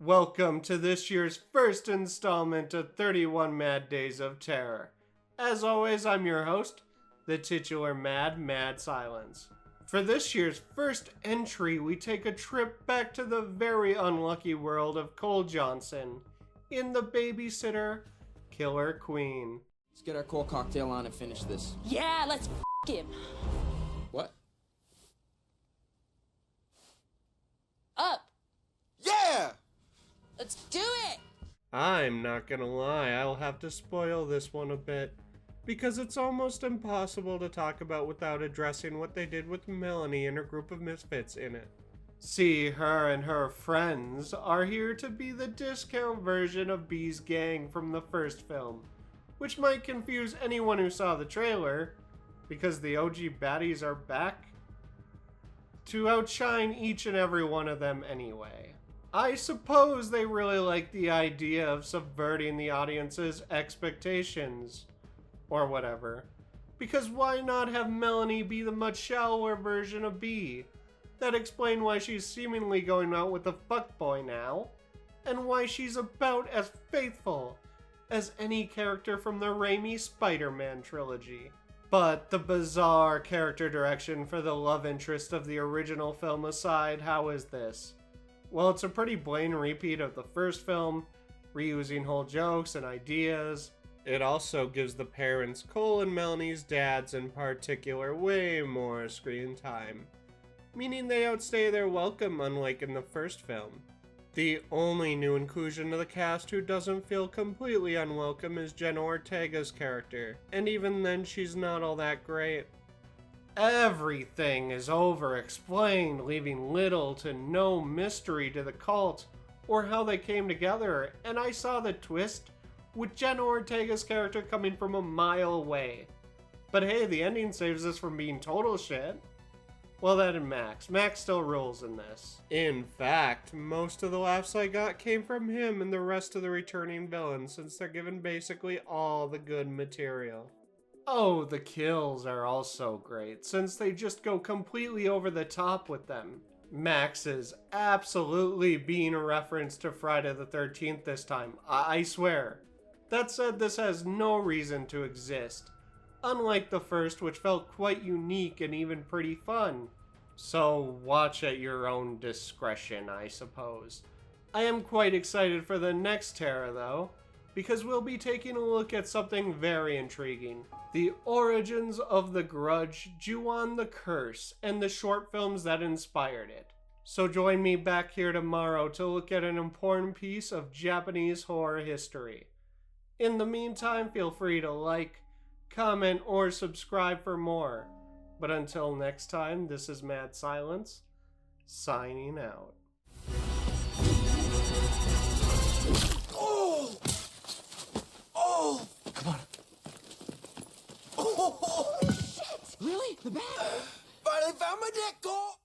Welcome to this year's first installment of 31 Mad Days of Terror. As always, I'm your host, the titular Mad Silence. For this year's first entry, we take a trip back to the very unlucky world of Cole Johnson in The Babysitter, Killer Queen. Let's get our core cocktail on and finish this. Yeah, let's f*** him. What? Up. Yeah! Let's do it. I'm not gonna lie, I'll have to spoil this one a bit, because it's almost impossible to talk about without addressing what they did with Melanie and her group of misfits in it. See, her and her friends are here to be the discount version of B's gang from the first film, which might confuse anyone who saw the trailer, because the OG baddies are back to outshine each and every one of them anyway. I suppose they really like the idea of subverting the audience's expectations, or whatever. Because why not have Melanie be the much shallower version of B? That explain why she's seemingly going out with a fuckboy now, and why she's about as faithful as any character from the Raimi Spider-Man trilogy. But the bizarre character direction for the love interest of the original film aside, how is this? Well, it's a pretty blatant repeat of the first film, reusing whole jokes and ideas. It also gives the parents, Cole and Melanie's dads in particular, way more screen time, meaning they outstay their welcome unlike in the first film. The only new inclusion to the cast who doesn't feel completely unwelcome is Jenna Ortega's character, and even then she's not all that great. Everything is over-explained, leaving little to no mystery to the cult or how they came together, and I saw the twist with Jenna Ortega's character coming from a mile away. But hey, the ending saves us from being total shit. Well, that and Max. Max still rules in this. In fact, most of the laughs I got came from him and the rest of the returning villains, since they're given basically all the good material. Oh, the kills are also great, since they just go completely over the top with them. Max is absolutely being a reference to Friday the 13th this time, I swear. That said, this has no reason to exist, unlike the first, which felt quite unique and even pretty fun. So watch at your own discretion, I suppose. I am quite excited for the next Terror though, because we'll be taking a look at something very intriguing. The origins of The Grudge, Ju-on the Curse, and the short films that inspired it. So join me back here tomorrow to look at an important piece of Japanese horror history. In the meantime, feel free to like, comment, or subscribe for more. But until next time, this is Mad Silence, signing out. Come on. Oh, shit! Really? The bat? Finally found my deck, Cole!